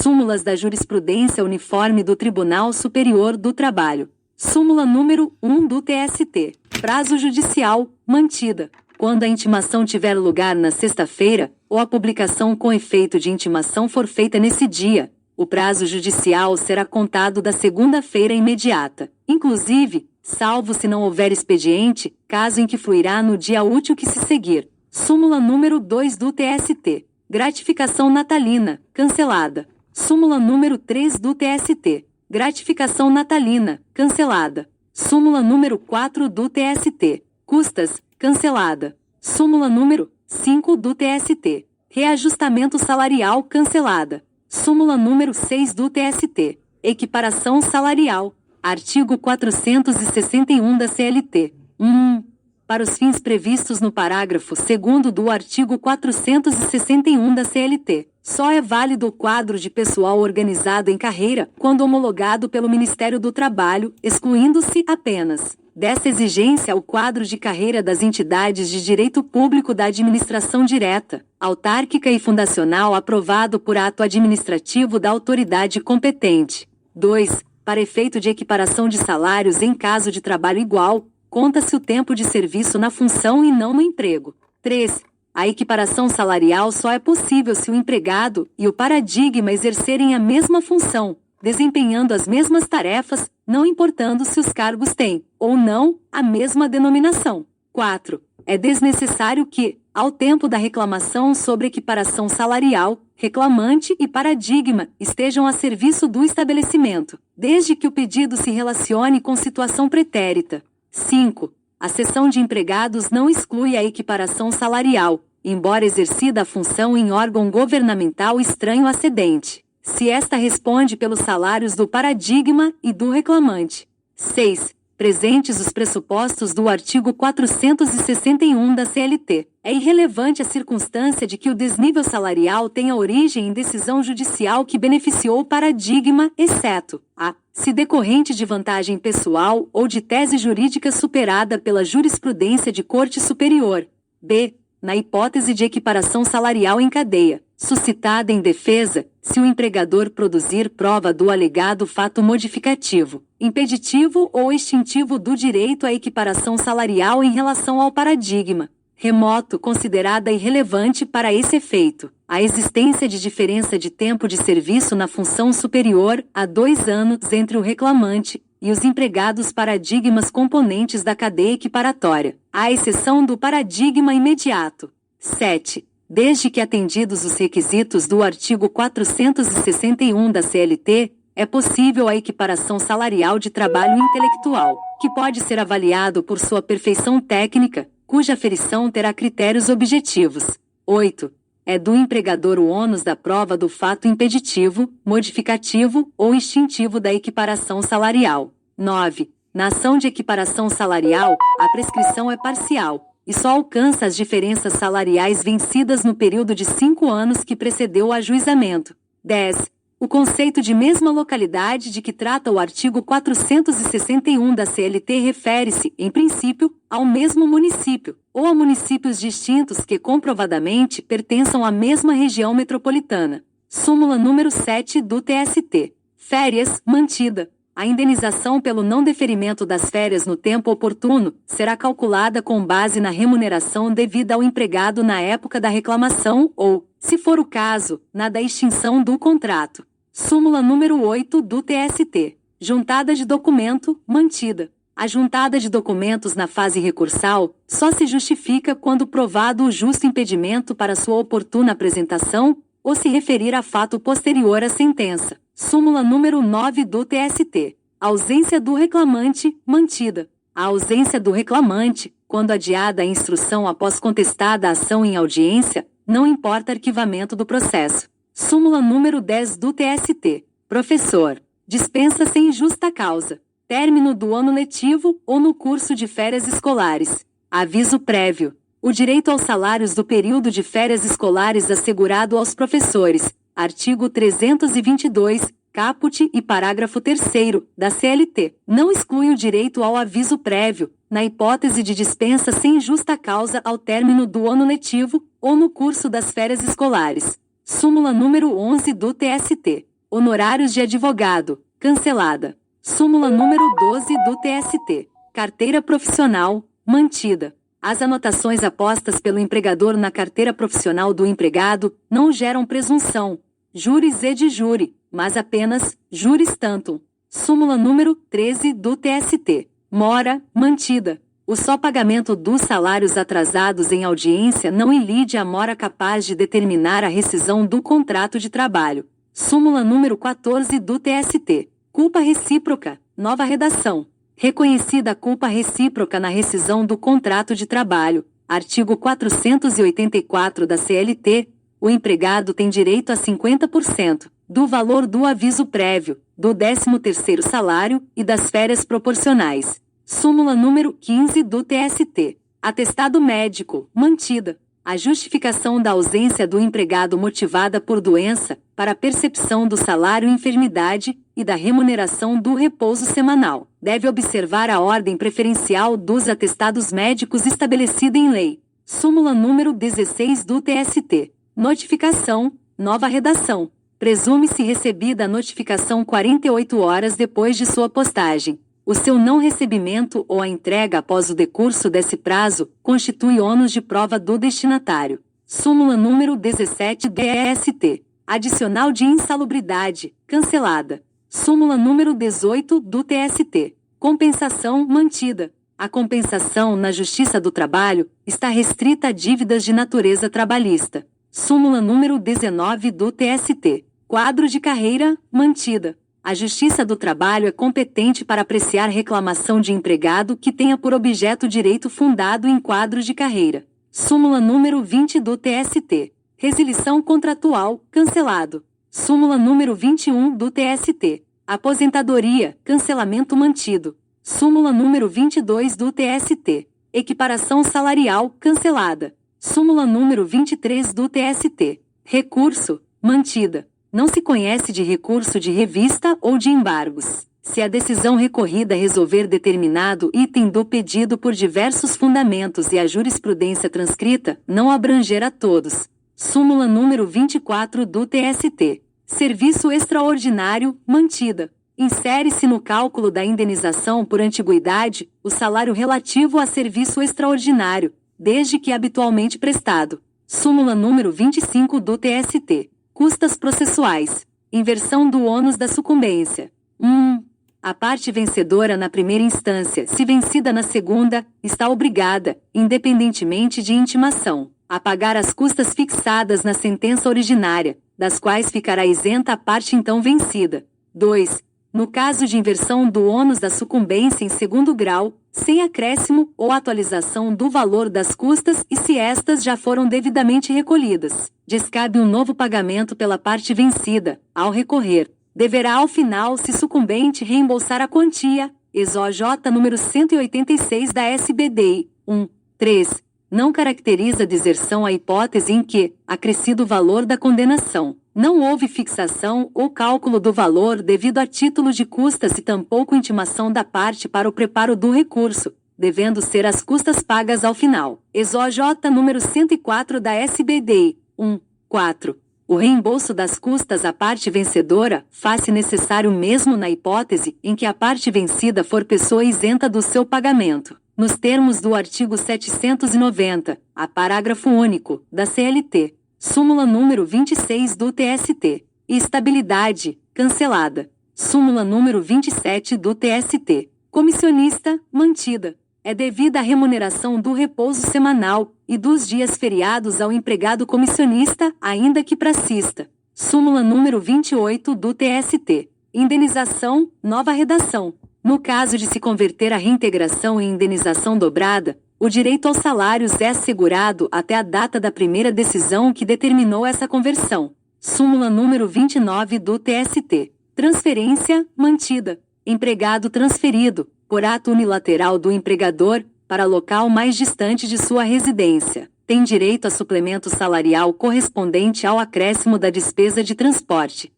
súmulas da jurisprudência uniforme do Tribunal Superior do Trabalho. Súmula número 1 do TST. Prazo judicial, mantida. Quando a intimação tiver lugar na sexta-feira, ou a publicação com efeito de intimação for feita nesse dia, o prazo judicial será contado da segunda-feira imediata, inclusive, salvo se não houver expediente, caso em que fluirá no dia útil que se seguir. Súmula número 2 do TST. Gratificação natalina, cancelada. Súmula número 3 do TST. Gratificação natalina, cancelada. Súmula número 4 do TST. Custas, cancelada. Súmula número 5 do TST. Reajustamento salarial, cancelada. Súmula número 6 do TST. Equiparação salarial. Artigo 461 da CLT. 1. Para os fins previstos no parágrafo 2º do artigo 461 da CLT, só é válido o quadro de pessoal organizado em carreira quando homologado pelo Ministério do Trabalho, excluindo-se apenas dessa exigência o quadro de carreira das entidades de direito público da administração direta, autárquica e fundacional aprovado por ato administrativo da autoridade competente. 2. Para efeito de equiparação de salários em caso de trabalho igual, conta-se o tempo de serviço na função e não no emprego. 3. A equiparação salarial só é possível se o empregado e o paradigma exercerem a mesma função, desempenhando as mesmas tarefas, não importando se os cargos têm, ou não, a mesma denominação. 4. É desnecessário que, ao tempo da reclamação sobre equiparação salarial, reclamante e paradigma estejam a serviço do estabelecimento, desde que o pedido se relacione com situação pretérita. 5. A cessão de empregados não exclui a equiparação salarial, embora exercida a função em órgão governamental estranho à cedente, se esta responde pelos salários do paradigma e do reclamante. 6. Presentes os pressupostos do artigo 461 da CLT, é irrelevante a circunstância de que o desnível salarial tenha origem em decisão judicial que beneficiou o paradigma, exceto a se decorrente de vantagem pessoal ou de tese jurídica superada pela jurisprudência de Corte Superior. B. Na hipótese de equiparação salarial em cadeia, suscitada em defesa, se o empregador produzir prova do alegado fato modificativo, impeditivo ou extintivo do direito à equiparação salarial em relação ao paradigma, remoto considerada irrelevante para esse efeito, a existência de diferença de tempo de serviço na função superior a 2 anos entre o reclamante e os empregados paradigmas componentes da cadeia equiparatória, à exceção do paradigma imediato. 7. Desde que atendidos os requisitos do artigo 461 da CLT, é possível a equiparação salarial de trabalho intelectual, que pode ser avaliado por sua perfeição técnica, cuja aferição terá critérios objetivos. 8. É do empregador o ônus da prova do fato impeditivo, modificativo ou extintivo da equiparação salarial. 9. Na ação de equiparação salarial, a prescrição é parcial, e só alcança as diferenças salariais vencidas no período de 5 anos que precedeu o ajuizamento. 10. O conceito de mesma localidade de que trata o artigo 461 da CLT refere-se, em princípio, ao mesmo município, ou a municípios distintos que comprovadamente pertençam à mesma região metropolitana. Súmula número 7 do TST. Férias, mantida. A indenização pelo não deferimento das férias no tempo oportuno será calculada com base na remuneração devida ao empregado na época da reclamação ou, se for o caso, na da extinção do contrato. Súmula número 8 do TST. Juntada de documento, mantida. A juntada de documentos na fase recursal só se justifica quando provado o justo impedimento para sua oportuna apresentação ou se referir a fato posterior à sentença. Súmula número 9 do TST. Ausência do reclamante, mantida. A ausência do reclamante, quando adiada a instrução após contestada a ação em audiência, não importa arquivamento do processo. Súmula número 10 do TST. Professor. Dispensa sem justa causa. Término do ano letivo ou no curso de férias escolares. Aviso prévio. O direito aos salários do período de férias escolares assegurado aos professores. Artigo 322, caput e parágrafo 3º, da CLT, não exclui o direito ao aviso prévio, na hipótese de dispensa sem justa causa ao término do ano letivo ou no curso das férias escolares. Súmula número 11 do TST. Honorários de advogado, cancelada. Súmula número 12 do TST. Carteira profissional, mantida. As anotações apostas pelo empregador na carteira profissional do empregado não geram presunção, juris et jure, mas apenas juris tantum. Súmula número 13 do TST. Mora, mantida. O só pagamento dos salários atrasados em audiência não ilide a mora capaz de determinar a rescisão do contrato de trabalho. Súmula número 14 do TST. Culpa recíproca, nova redação. Reconhecida a culpa recíproca na rescisão do contrato de trabalho, artigo 484 da CLT, o empregado tem direito a 50% do valor do aviso prévio, do 13º salário e das férias proporcionais. Súmula número 15 do TST. Atestado médico, mantida. A justificação da ausência do empregado motivada por doença, para a percepção do salário enfermidade e da remuneração do repouso semanal, deve observar a ordem preferencial dos atestados médicos estabelecida em lei. Súmula número 16 do TST. Notificação, nova redação. Presume-se recebida a notificação 48 horas depois de sua postagem. O seu não recebimento ou a entrega após o decurso desse prazo constitui ônus de prova do destinatário. Súmula número 17 do TST. Adicional de insalubridade, cancelada. Súmula número 18 do TST. Compensação mantida. A compensação na Justiça do Trabalho está restrita a dívidas de natureza trabalhista. Súmula número 19 do TST. Quadro de carreira, mantida. A Justiça do Trabalho é competente para apreciar reclamação de empregado que tenha por objeto direito fundado em quadro de carreira. Súmula número 20 do TST. Resilição contratual, cancelado. Súmula número 21 do TST. Aposentadoria, cancelamento mantido. Súmula número 22 do TST. Equiparação salarial, cancelada. Súmula número 23 do TST. Recurso, mantida. Não se conhece de recurso de revista ou de embargos, se a decisão recorrida resolver determinado item do pedido por diversos fundamentos e a jurisprudência transcrita não abranger a todos. Súmula número 24 do TST. Serviço extraordinário, mantida. Insere-se no cálculo da indenização por antiguidade o salário relativo a serviço extraordinário, desde que habitualmente prestado. Súmula número 25 do TST. Custas processuais. Inversão do ônus da sucumbência. 1. A parte vencedora na primeira instância, se vencida na segunda, está obrigada, independentemente de intimação, a pagar as custas fixadas na sentença originária, das quais ficará isenta a parte então vencida. 2. No caso de inversão do ônus da sucumbência em segundo grau, sem acréscimo ou atualização do valor das custas e se estas já foram devidamente recolhidas, descabe um novo pagamento pela parte vencida, ao recorrer. Deverá ao final, se sucumbente, reembolsar a quantia, ESOJ número 186 da SBDI. 1. 3. Não caracteriza deserção a hipótese em que, acrescido o valor da condenação, não houve fixação ou cálculo do valor devido a título de custas e tampouco intimação da parte para o preparo do recurso, devendo ser as custas pagas ao final. ESOJ número 104 da SBDI. 1. 4. O reembolso das custas à parte vencedora faz-se necessário mesmo na hipótese em que a parte vencida for pessoa isenta do seu pagamento, nos termos do artigo 790, a parágrafo único, da CLT. Súmula número 26 do TST. Estabilidade, cancelada. Súmula número 27 do TST. Comissionista, mantida. É devida a remuneração do repouso semanal e dos dias feriados ao empregado comissionista, ainda que pracista. Súmula número 28 do TST. Indenização, nova redação. No caso de se converter a reintegração em indenização dobrada, o direito aos salários é assegurado até a data da primeira decisão que determinou essa conversão. Súmula número 29 do TST. Transferência, mantida. Empregado transferido, por ato unilateral do empregador, para local mais distante de sua residência, tem direito a suplemento salarial correspondente ao acréscimo da despesa de transporte.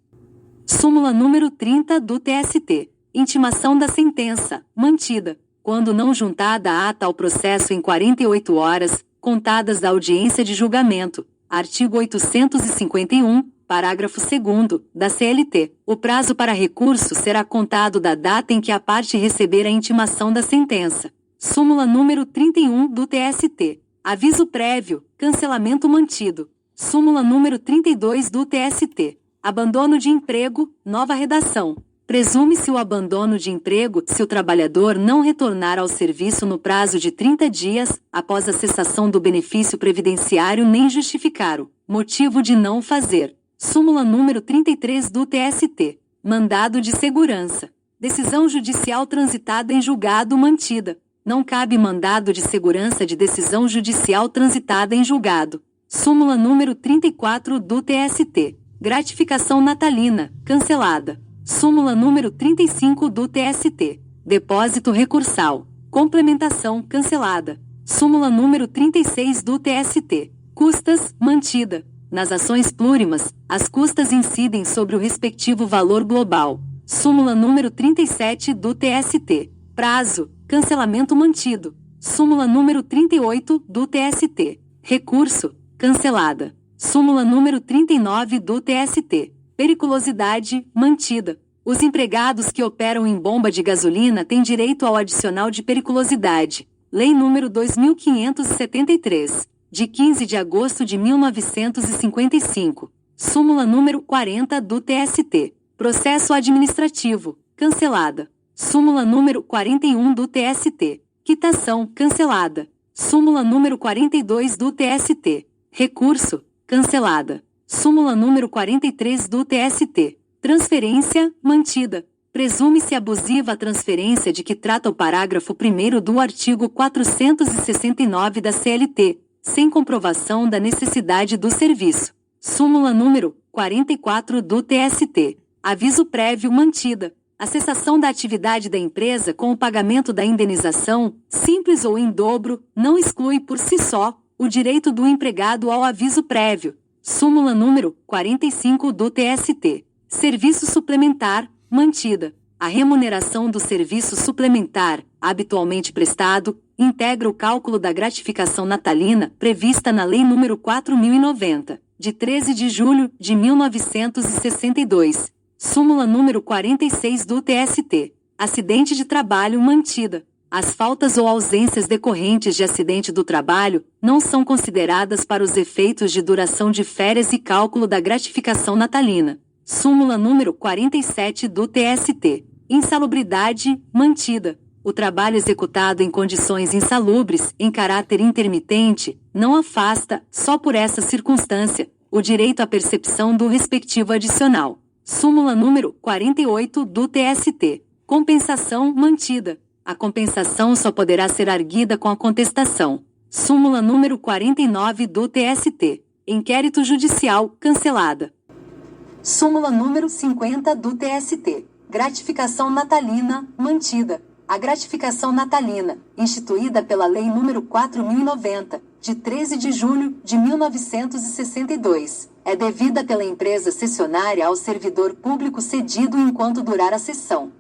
Súmula número 30 do TST. Intimação da sentença, mantida, quando não juntada a ata ao processo em 48 horas, contadas da audiência de julgamento. Artigo 851, parágrafo 2º, da CLT. O prazo para recurso será contado da data em que a parte receber a intimação da sentença. Súmula número 31 do TST. Aviso prévio, cancelamento mantido. Súmula número 32 do TST. Abandono de emprego, nova redação. Presume-se o abandono de emprego se o trabalhador não retornar ao serviço no prazo de 30 dias, após a cessação do benefício previdenciário nem justificar o motivo de não fazer. Súmula número 33 do TST. Mandado de segurança. Decisão judicial transitada em julgado mantida. Não cabe mandado de segurança de decisão judicial transitada em julgado. Súmula número 34 do TST. Gratificação natalina, cancelada. Súmula número 35 do TST. Depósito recursal. Complementação, cancelada. Súmula número 36 do TST. Custas, mantida. Nas ações plurimas, as custas incidem sobre o respectivo valor global. Súmula número 37 do TST. Prazo, cancelamento mantido. Súmula número 38 do TST. Recurso, cancelada. Súmula número 39 do TST. Periculosidade, mantida. Os empregados que operam em bomba de gasolina têm direito ao adicional de periculosidade. Lei número 2573, de 15 de agosto de 1955. Súmula número 40 do TST. Processo administrativo, cancelada. Súmula número 41 do TST. Quitação, cancelada. Súmula número 42 do TST. Recurso, cancelada. Súmula número 43 do TST. Transferência, mantida. Presume-se abusiva a transferência de que trata o parágrafo 1º do artigo 469 da CLT, sem comprovação da necessidade do serviço. Súmula número 44 do TST. Aviso prévio mantida. A cessação da atividade da empresa com o pagamento da indenização, simples ou em dobro, não exclui por si só o direito do empregado ao aviso prévio. Súmula número 45 do TST. Serviço suplementar, mantida. A remuneração do serviço suplementar, habitualmente prestado, integra o cálculo da gratificação natalina prevista na Lei nº 4.090, de 13 de julho de 1962. Súmula número 46 do TST. Acidente de trabalho mantida. As faltas ou ausências decorrentes de acidente do trabalho não são consideradas para os efeitos de duração de férias e cálculo da gratificação natalina. Súmula número 47 do TST. Insalubridade, mantida. O trabalho executado em condições insalubres, em caráter intermitente, não afasta, só por essa circunstância, o direito à percepção do respectivo adicional. Súmula número 48 do TST. Compensação, mantida. A compensação só poderá ser arguida com a contestação. Súmula número 49 do TST. Inquérito judicial, cancelada. Súmula número 50 do TST. Gratificação natalina, mantida. A gratificação natalina, instituída pela Lei nº 4.090, de 13 de julho de 1962, é devida pela empresa cessionária ao servidor público cedido enquanto durar a cessão.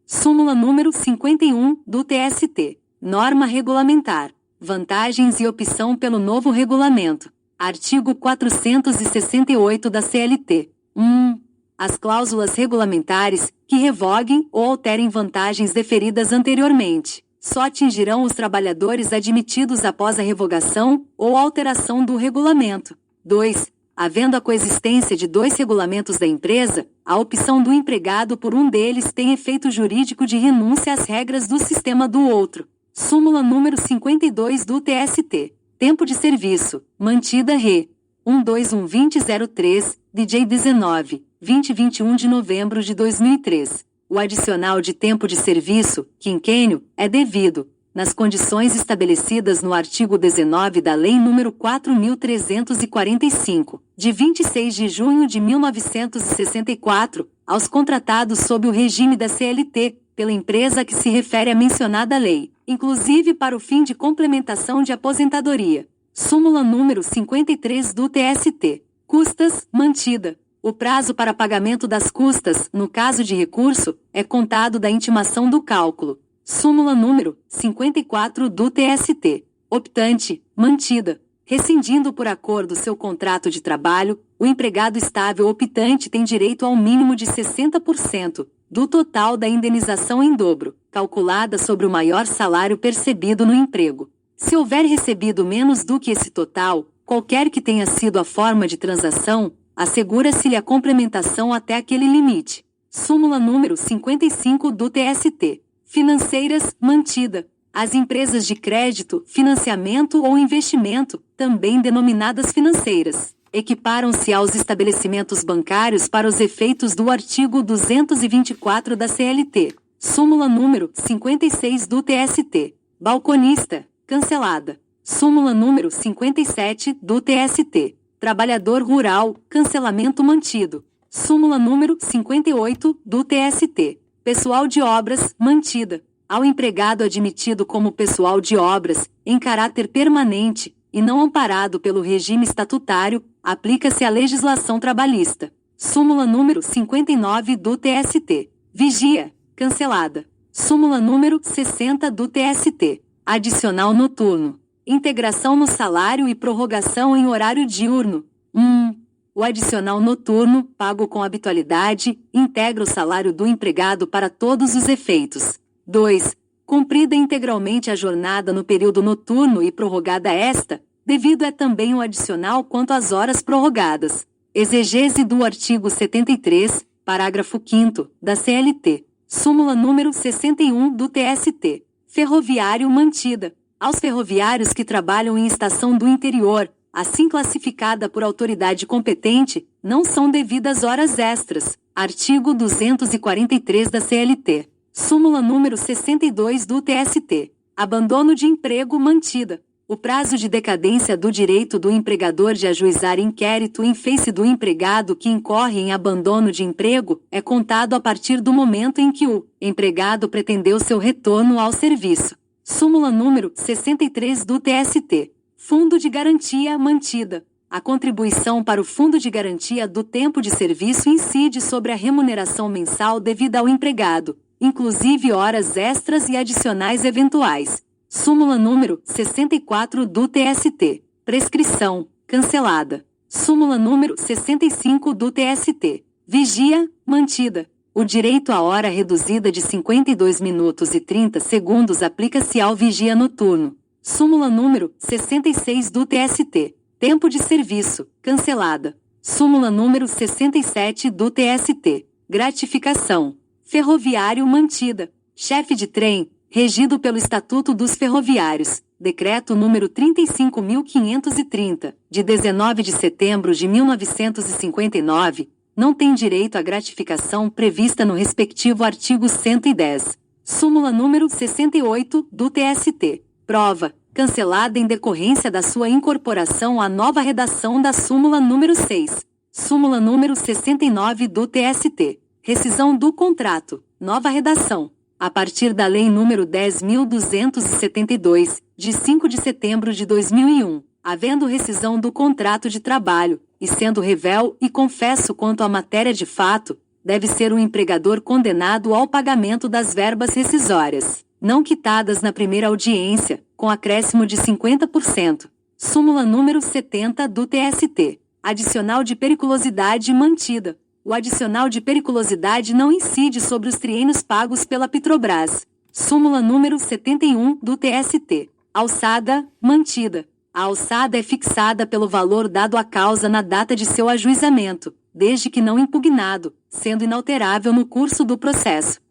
Súmula número 51 do TST. Norma regulamentar. Vantagens e opção pelo novo regulamento. Artigo 468 da CLT. 1. As cláusulas regulamentares, que revoguem ou alterem vantagens deferidas anteriormente, só atingirão os trabalhadores admitidos após a revogação ou alteração do regulamento. 2. Havendo a coexistência de dois regulamentos da empresa, a opção do empregado por um deles tem efeito jurídico de renúncia às regras do sistema do outro. Súmula número 52 do TST. Tempo de serviço, mantida Re. 121-2003, DJ 19, 2021 de novembro de 2003. O adicional de tempo de serviço, quinquênio, é devido, nas condições estabelecidas no artigo 19 da Lei nº 4.345, de 26 de junho de 1964, aos contratados sob o regime da CLT, pela empresa a que se refere a mencionada lei, inclusive para o fim de complementação de aposentadoria. Súmula número 53 do TST. Custas, mantida. O prazo para pagamento das custas, no caso de recurso, é contado da intimação do cálculo. Súmula número 54 do TST. Optante, mantida. Rescindindo por acordo seu contrato de trabalho, O empregado estável optante tem direito ao mínimo de 60% do total da indenização em dobro, calculada sobre o maior salário percebido no emprego. Se houver recebido menos do que esse total, qualquer que tenha sido a forma de transação, assegura-se-lhe a complementação até aquele limite. Súmula número 55 do TST. Financeiras, mantida. As empresas de crédito, financiamento ou investimento, também denominadas financeiras, equiparam-se aos estabelecimentos bancários para os efeitos do artigo 224 da CLT. Súmula número 56 do TST. Balconista, cancelada. Súmula número 57 do TST. Trabalhador rural, cancelamento mantido. Súmula número 58 do TST. Pessoal de obras, mantida. Ao empregado admitido como pessoal de obras, em caráter permanente, e não amparado pelo regime estatutário, aplica-se a legislação trabalhista. Súmula número 59 do TST. Vigia, cancelada. Súmula número 60 do TST. Adicional noturno. Integração no salário e prorrogação em horário diurno. 1. O adicional noturno, pago com habitualidade, integra o salário do empregado para todos os efeitos. 2. Cumprida integralmente a jornada no período noturno e prorrogada esta, devido é também o adicional quanto às horas prorrogadas. Exegese do artigo 73, parágrafo 5º, da CLT. Súmula número 61 do TST. Ferroviário mantida. Aos ferroviários que trabalham em estação do interior, assim classificada por autoridade competente, não são devidas horas extras. Artigo 243 da CLT. Súmula número 62 do TST. Abandono de emprego mantida. O prazo de decadência do direito do empregador de ajuizar inquérito em face do empregado que incorre em abandono de emprego é contado a partir do momento em que o empregado pretendeu seu retorno ao serviço. Súmula número 63 do TST. Fundo de garantia mantida. A contribuição para o Fundo de Garantia do Tempo de Serviço incide sobre a remuneração mensal devida ao empregado, inclusive horas extras e adicionais eventuais. Súmula número 64 do TST. Prescrição, cancelada. Súmula número 65 do TST. Vigia, mantida. O direito à hora reduzida de 52 minutos e 30 segundos aplica-se ao vigia noturno. Súmula número 66 do TST. Tempo de serviço, cancelada. Súmula número 67 do TST. Gratificação. Ferroviário mantida. Chefe de trem, regido pelo Estatuto dos Ferroviários, Decreto número 35.530, de 19 de setembro de 1959, não tem direito à gratificação prevista no respectivo artigo 110. Súmula número 68 do TST. Prova, cancelada em decorrência da sua incorporação à nova redação da súmula número 6. Súmula número 69 do TST. Rescisão do contrato, nova redação. A partir da Lei nº 10.272, de 5 de setembro de 2001, havendo rescisão do contrato de trabalho, e sendo revel e confesso quanto à matéria de fato, deve ser o empregador condenado ao pagamento das verbas rescisórias, não quitadas na primeira audiência, com acréscimo de 50%. Súmula número 70 do TST. Adicional de periculosidade mantida. O adicional de periculosidade não incide sobre os triênios pagos pela Petrobras. Súmula número 71 do TST. Alçada, mantida. A alçada é fixada pelo valor dado à causa na data de seu ajuizamento, desde que não impugnado, sendo inalterável no curso do processo.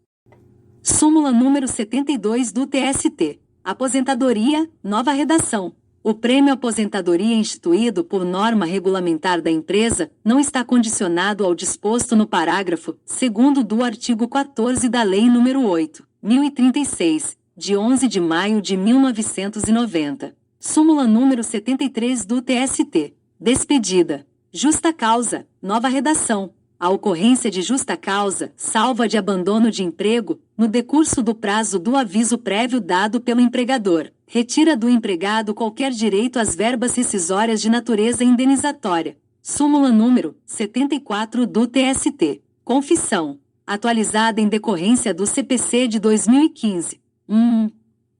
Súmula número 72 do TST. Aposentadoria, nova redação. O prêmio aposentadoria instituído por norma regulamentar da empresa não está condicionado ao disposto no parágrafo 2º do artigo 14 da Lei nº 8.036, de 11 de maio de 1990. Súmula número 73 do TST. Despedida. Justa causa, nova redação. A ocorrência de justa causa, salva de abandono de emprego, no decurso do prazo do aviso prévio dado pelo empregador, retira do empregado qualquer direito às verbas rescisórias de natureza indenizatória. Súmula número 74 do TST. Confissão. Atualizada em decorrência do CPC de 2015. 1.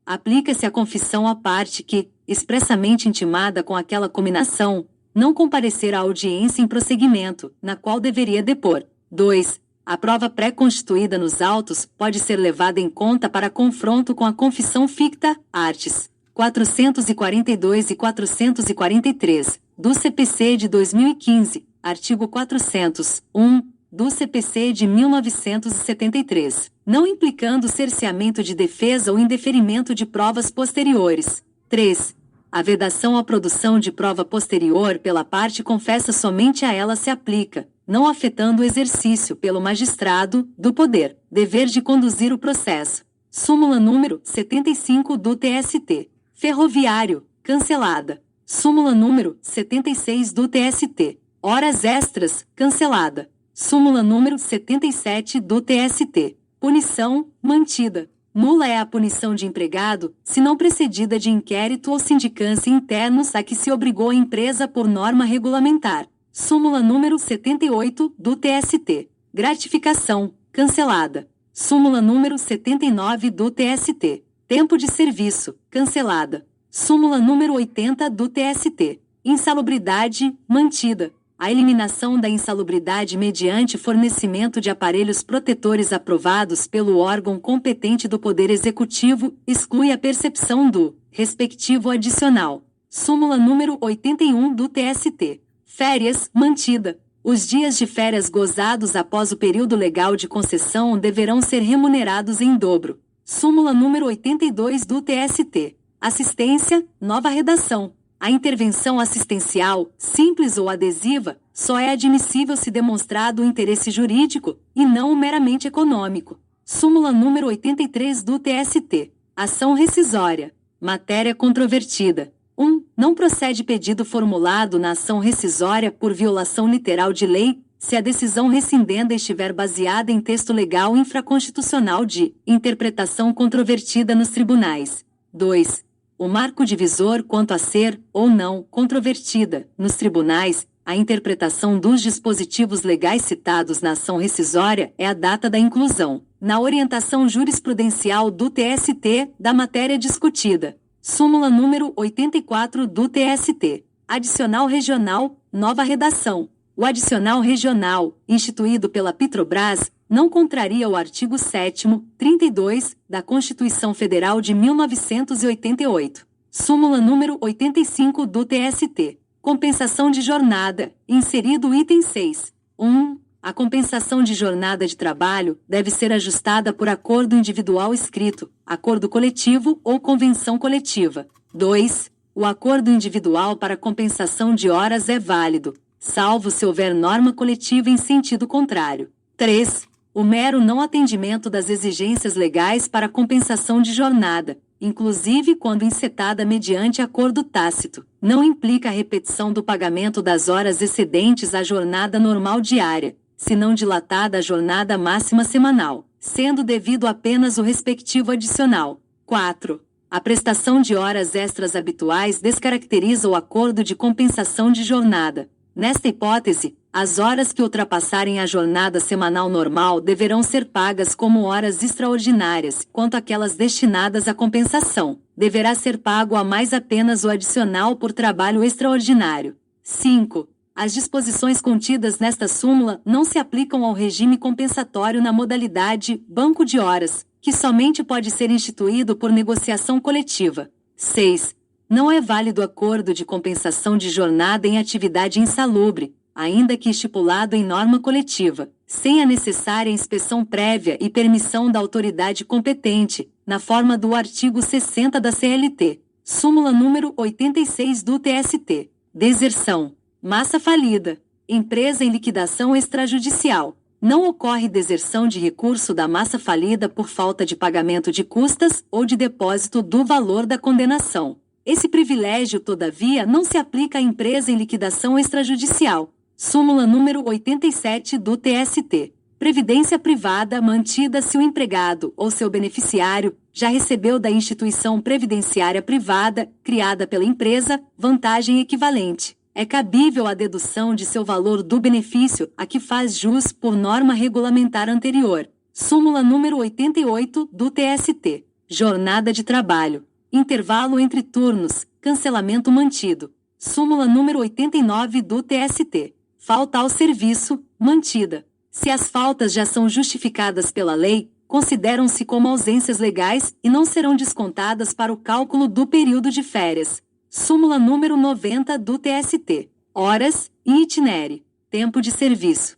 Aplica-se a confissão à parte que, expressamente intimada com aquela cominação, Não comparecer à audiência em prosseguimento, na qual deveria depor. 2. A prova pré-constituída nos autos pode ser levada em conta para confronto com a confissão ficta, arts. 442 e 443, do CPC de 2015, artigo 401, do CPC de 1973, não implicando cerceamento de defesa ou indeferimento de provas posteriores. 3. A vedação à produção de prova posterior pela parte confessa somente a ela se aplica, não afetando o exercício pelo magistrado do poder, dever de conduzir o processo. Súmula número 75 do TST. Ferroviário, cancelada. Súmula número 76 do TST. Horas extras, cancelada. Súmula número 77 do TST. Punição, mantida. Nula é a punição de empregado, se não precedida de inquérito ou sindicância internos a que se obrigou a empresa por norma regulamentar. Súmula número 78 do TST. Gratificação, cancelada. Súmula número 79 do TST. Tempo de serviço, cancelada. Súmula número 80 do TST. Insalubridade, mantida. A eliminação da insalubridade mediante fornecimento de aparelhos protetores aprovados pelo órgão competente do Poder Executivo exclui a percepção do respectivo adicional. Súmula número 81 do TST. Férias, mantida. Os dias de férias gozados após o período legal de concessão deverão ser remunerados em dobro. Súmula número 82 do TST. Assistência, nova redação. A intervenção assistencial, simples ou adesiva, só é admissível se demonstrado o interesse jurídico, e não o meramente econômico. Súmula número 83 do TST. Ação rescisória. Matéria controvertida. 1. Não procede pedido formulado na ação rescisória por violação literal de lei, se a decisão rescindenda estiver baseada em texto legal infraconstitucional de interpretação controvertida nos tribunais. 2. O marco divisor quanto a ser, ou não, controvertida, nos tribunais, a interpretação dos dispositivos legais citados na ação rescisória é a data da inclusão, na orientação jurisprudencial do TST, da matéria discutida. Súmula número 84 do TST. Adicional regional, nova redação. O adicional regional, instituído pela Petrobras, não contraria o artigo 7º, 32, da Constituição Federal de 1988. Súmula número 85 do TST. Compensação de jornada, inserido o item 6. 1. A compensação de jornada de trabalho deve ser ajustada por acordo individual escrito, acordo coletivo ou convenção coletiva. 2. O acordo individual para compensação de horas é válido, salvo se houver norma coletiva em sentido contrário. 3. O mero não atendimento das exigências legais para compensação de jornada, inclusive quando encetada mediante acordo tácito, não implica a repetição do pagamento das horas excedentes à jornada normal diária, se não dilatada a jornada máxima semanal, sendo devido apenas o respectivo adicional. 4. A prestação de horas extras habituais descaracteriza o acordo de compensação de jornada. Nesta hipótese, as horas que ultrapassarem a jornada semanal normal deverão ser pagas como horas extraordinárias, quanto aquelas destinadas à compensação. Deverá ser pago a mais apenas o adicional por trabalho extraordinário. 5. As disposições contidas nesta súmula não se aplicam ao regime compensatório na modalidade banco de horas, que somente pode ser instituído por negociação coletiva. 6. Não é válido acordo de compensação de jornada em atividade insalubre, ainda que estipulado em norma coletiva, sem a necessária inspeção prévia e permissão da autoridade competente, na forma do artigo 60 da CLT. Súmula número 86 do TST. Deserção. Massa falida. Empresa em liquidação extrajudicial. Não ocorre deserção de recurso da massa falida por falta de pagamento de custas ou de depósito do valor da condenação. Esse privilégio, todavia, não se aplica à empresa em liquidação extrajudicial. Súmula número 87 do TST. Previdência privada mantida se o empregado ou seu beneficiário já recebeu da instituição previdenciária privada, criada pela empresa, vantagem equivalente. É cabível a dedução de seu valor do benefício a que faz jus por norma regulamentar anterior. Súmula número 88 do TST. Jornada de trabalho. Intervalo entre turnos. Cancelamento mantido. Súmula número 89 do TST. Falta ao serviço, mantida. Se as faltas já são justificadas pela lei, consideram-se como ausências legais e não serão descontadas para o cálculo do período de férias. Súmula número 90 do TST. Horas e itinério. Tempo de serviço.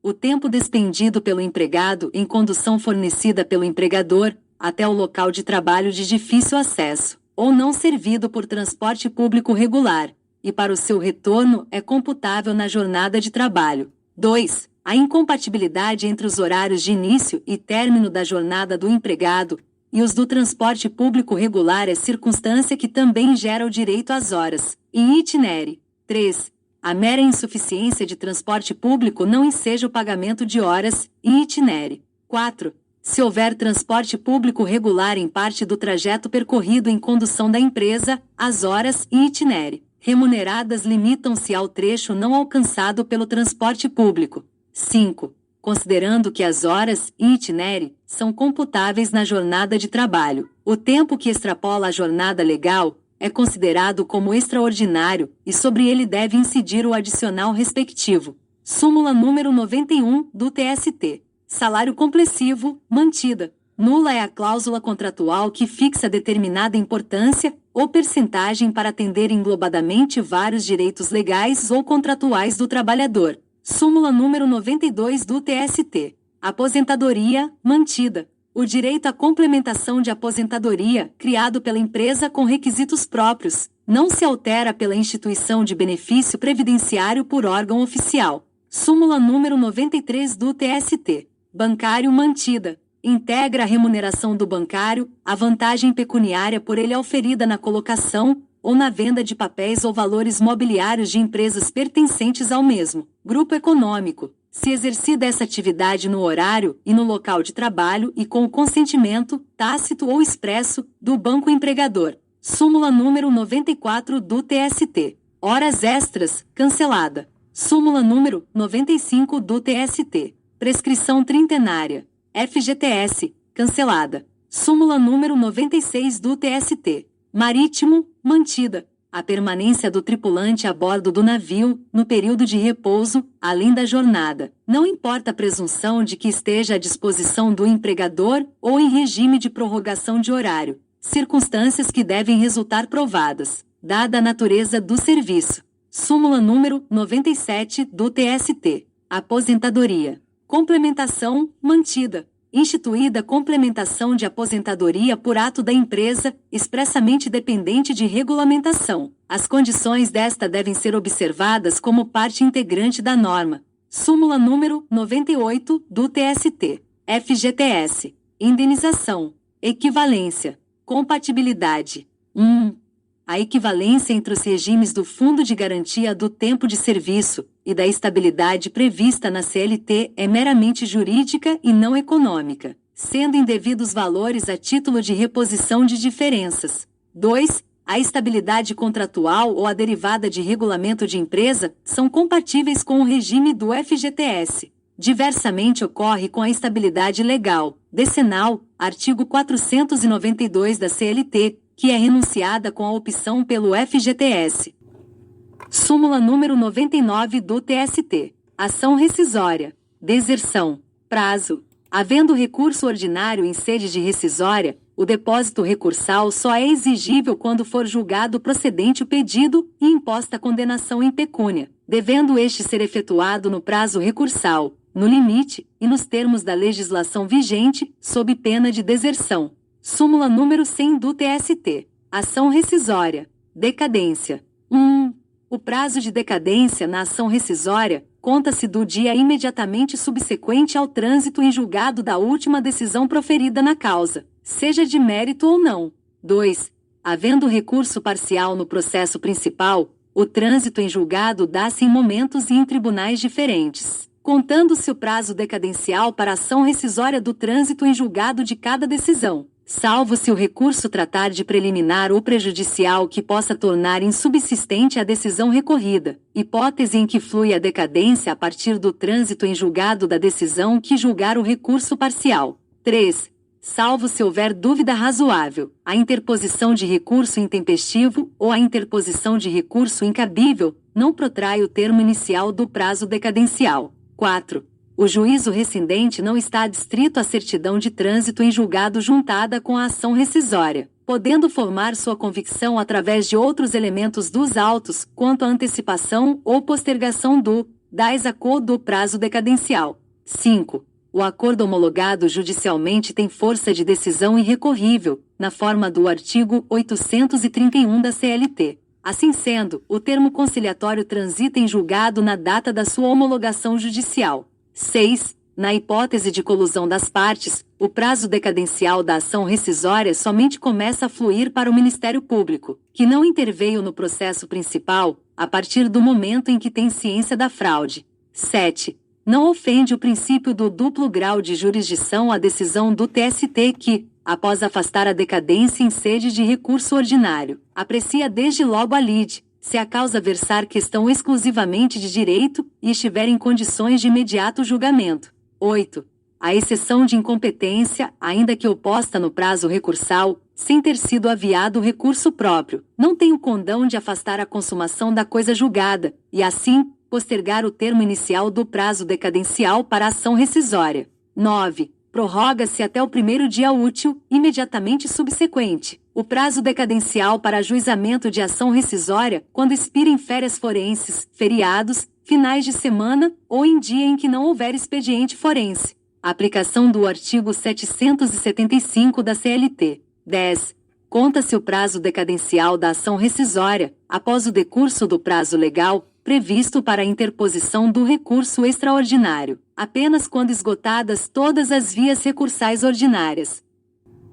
O tempo despendido pelo empregado em condução fornecida pelo empregador até o local de trabalho de difícil acesso, ou não servido por transporte público regular, e para o seu retorno é computável na jornada de trabalho. 2. A incompatibilidade entre os horários de início e término da jornada do empregado e os do transporte público regular é circunstância que também gera o direito às horas e itinério. 3. A mera insuficiência de transporte público não enseja o pagamento de horas e itinério. 4. Se houver transporte público regular em parte do trajeto percorrido em condução da empresa, as horas e itinério remuneradas limitam-se ao trecho não alcançado pelo transporte público. 5. Considerando que as horas e itinério são computáveis na jornada de trabalho, o tempo que extrapola a jornada legal é considerado como extraordinário e sobre ele deve incidir o adicional respectivo. Súmula número 91 do TST. Salário complessivo, mantida. Nula é a cláusula contratual que fixa determinada importância ou percentagem para atender englobadamente vários direitos legais ou contratuais do trabalhador. Súmula número 92 do TST. Aposentadoria, mantida. O direito à complementação de aposentadoria, criado pela empresa com requisitos próprios, não se altera pela instituição de benefício previdenciário por órgão oficial. Súmula número 93 do TST. Bancário, mantida. Integra a remuneração do bancário, a vantagem pecuniária por ele auferida na colocação ou na venda de papéis ou valores mobiliários de empresas pertencentes ao mesmo grupo econômico, se exercida essa atividade no horário e no local de trabalho e com o consentimento, tácito ou expresso, do banco empregador. Súmula número 94 do TST. Horas extras, cancelada. Súmula número 95 do TST. Prescrição trintenária. FGTS, cancelada. Súmula número 96 do TST. Marítimo, mantida. A permanência do tripulante a bordo do navio, no período de repouso, além da jornada, não importa a presunção de que esteja à disposição do empregador ou em regime de prorrogação de horário, circunstâncias que devem resultar provadas, dada a natureza do serviço. Súmula número 97 do TST. Aposentadoria. Complementação, mantida. Instituída complementação de aposentadoria por ato da empresa, expressamente dependente de regulamentação. As condições desta devem ser observadas como parte integrante da norma. Súmula número 98 do TST. FGTS. Indenização. Equivalência. Compatibilidade. A equivalência entre os regimes do Fundo de Garantia do Tempo de Serviço e da estabilidade prevista na CLT é meramente jurídica e não econômica, sendo indevidos valores a título de reposição de diferenças. 2. A estabilidade contratual ou a derivada de regulamento de empresa são compatíveis com o regime do FGTS. Diversamente ocorre com a estabilidade legal, decenal, artigo 492 da CLT, que é renunciada com a opção pelo FGTS. Súmula número 99 do TST. Ação rescisória. Deserção. Prazo. Havendo recurso ordinário em sede de rescisória, o depósito recursal só é exigível quando for julgado procedente o pedido e imposta a condenação em pecúnia, devendo este ser efetuado no prazo recursal, no limite e nos termos da legislação vigente, sob pena de deserção. Súmula número 100 do TST. Ação rescisória. Decadência. O prazo de decadência na ação rescisória conta-se do dia imediatamente subsequente ao trânsito em julgado da última decisão proferida na causa, seja de mérito ou não. 2. Havendo recurso parcial no processo principal, o trânsito em julgado dá-se em momentos e em tribunais diferentes, contando-se o prazo decadencial para a ação rescisória do trânsito em julgado de cada decisão, salvo se o recurso tratar de preliminar ou prejudicial que possa tornar insubsistente a decisão recorrida, hipótese em que flui a decadência a partir do trânsito em julgado da decisão que julgar o recurso parcial. 3. salvo se houver dúvida razoável, a interposição de recurso intempestivo ou a interposição de recurso incabível não protrai o termo inicial do prazo decadencial. 4. O juízo rescindente não está adstrito à certidão de trânsito em julgado juntada com a ação rescisória, podendo formar sua convicção através de outros elementos dos autos quanto à antecipação ou postergação das acordo do prazo decadencial. 5. O acordo homologado judicialmente tem força de decisão irrecorrível, na forma do artigo 831 da CLT. Assim sendo, o termo conciliatório transita em julgado na data da sua homologação judicial. 6. Na hipótese de colusão das partes, o prazo decadencial da ação rescisória somente começa a fluir para o Ministério Público, que não interveio no processo principal, a partir do momento em que tem ciência da fraude. 7. Não ofende o princípio do duplo grau de jurisdição a decisão do TST que, após afastar a decadência em sede de recurso ordinário, aprecia desde logo a lide, se a causa versar questão exclusivamente de direito e estiver em condições de imediato julgamento. 8. A exceção de incompetência, ainda que oposta no prazo recursal, sem ter sido aviado o recurso próprio, não tem o condão de afastar a consumação da coisa julgada, e assim, postergar o termo inicial do prazo decadencial para a ação rescisória. 9. Prorroga-se até o primeiro dia útil, imediatamente subsequente, o prazo decadencial para ajuizamento de ação rescisória quando expirem férias forenses, feriados, finais de semana ou em dia em que não houver expediente forense. A aplicação do artigo 775 da CLT. 10. Conta-se o prazo decadencial da ação rescisória, após o decurso do prazo legal, previsto para a interposição do recurso extraordinário, apenas quando esgotadas todas as vias recursais ordinárias.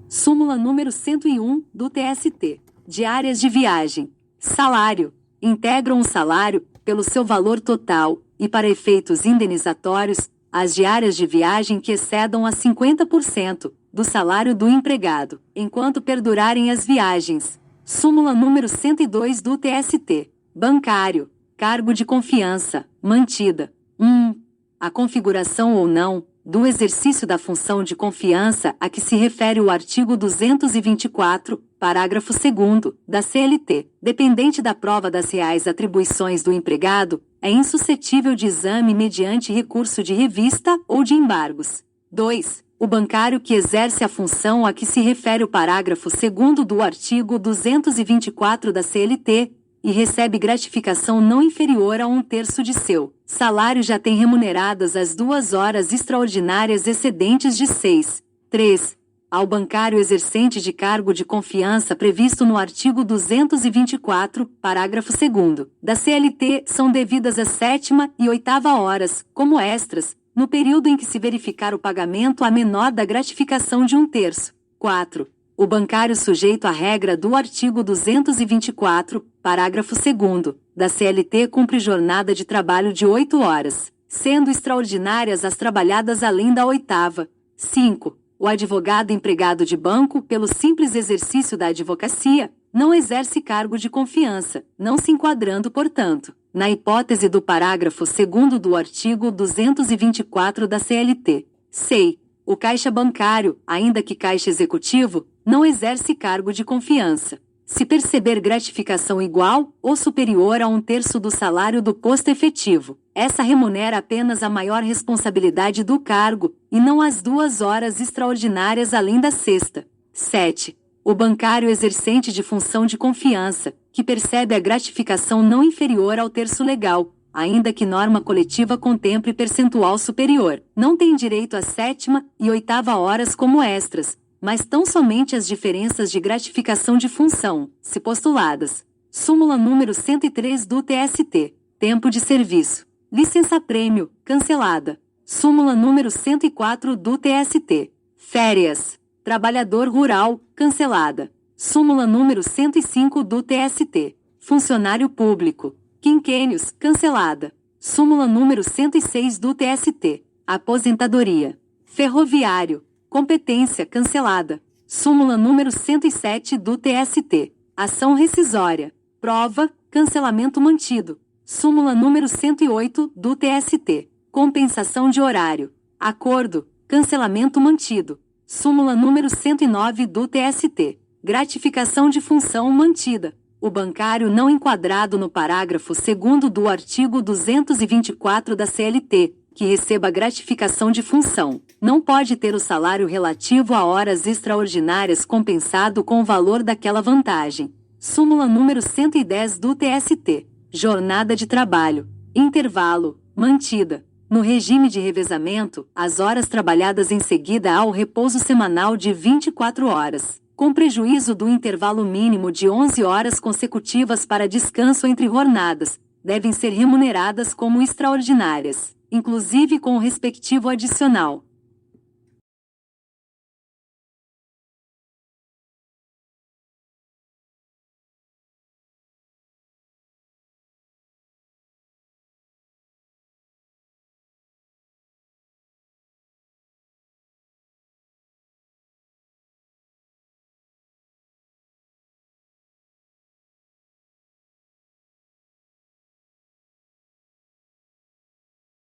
Súmula número 101, do TST. Diárias de viagem. Salário. Integram o salário, pelo seu valor total, e para efeitos indenizatórios, as diárias de viagem que excedam a 50% do salário do empregado, enquanto perdurarem as viagens. Súmula número 102 do TST. Bancário. Cargo de confiança, mantida. 1. A configuração ou não, do exercício da função de confiança a que se refere o artigo 224, parágrafo 2º, da CLT, dependente da prova das reais atribuições do empregado, é insuscetível de exame mediante recurso de revista ou de embargos. 2. O bancário que exerce a função a que se refere o parágrafo 2º do artigo 224 da CLT, e recebe gratificação não inferior a 1/3 de seu salário já tem remuneradas as 2 horas extraordinárias excedentes de 6. 3. Ao bancário exercente de cargo de confiança previsto no artigo 224, parágrafo 2º, da CLT são devidas a 7ª e 8ª horas, como extras, no período em que se verificar o pagamento a menor da gratificação de 1/3. 4. O bancário sujeito à regra do artigo 224, parágrafo 2º, da CLT cumpre jornada de trabalho de 8 horas, sendo extraordinárias as trabalhadas além da 8ª. 5. O advogado empregado de banco, pelo simples exercício da advocacia, não exerce cargo de confiança, não se enquadrando, portanto, na hipótese do parágrafo 2º do artigo 224 da CLT. 6. O caixa bancário, ainda que caixa executivo, não exerce cargo de confiança. Se perceber gratificação igual ou superior a 1/3 do salário do posto efetivo, essa remunera apenas a maior responsabilidade do cargo, e não as 2 horas extraordinárias além da sexta. 7. O bancário exercente de função de confiança, que percebe a gratificação não inferior ao terço legal, ainda que norma coletiva contemple percentual superior, não tem direito à 7ª e 8ª horas como extras, mas tão somente as diferenças de gratificação de função, se postuladas. Súmula número 103 do TST. Tempo de serviço. Licença-prêmio, cancelada. Súmula número 104 do TST. Férias. Trabalhador rural, cancelada. Súmula número 105 do TST. Funcionário público. Quinquênios, cancelada. Súmula número 106 do TST. Aposentadoria. Ferroviário. Competência, cancelada. Súmula número 107 do TST. Ação rescisória. Prova, cancelamento mantido. Súmula número 108 do TST. Compensação de horário. Acordo, cancelamento mantido. Súmula número 109 do TST. Gratificação de função mantida. O bancário não enquadrado no parágrafo 2º do artigo 224 da CLT, que receba gratificação de função, não pode ter o salário relativo a horas extraordinárias compensado com o valor daquela vantagem. Súmula número 110 do TST. Jornada de trabalho. Intervalo. Mantida. No regime de revezamento, as horas trabalhadas em seguida ao repouso semanal de 24 horas, com prejuízo do intervalo mínimo de 11 horas consecutivas para descanso entre jornadas, devem ser remuneradas como extraordinárias, inclusive com o respectivo adicional.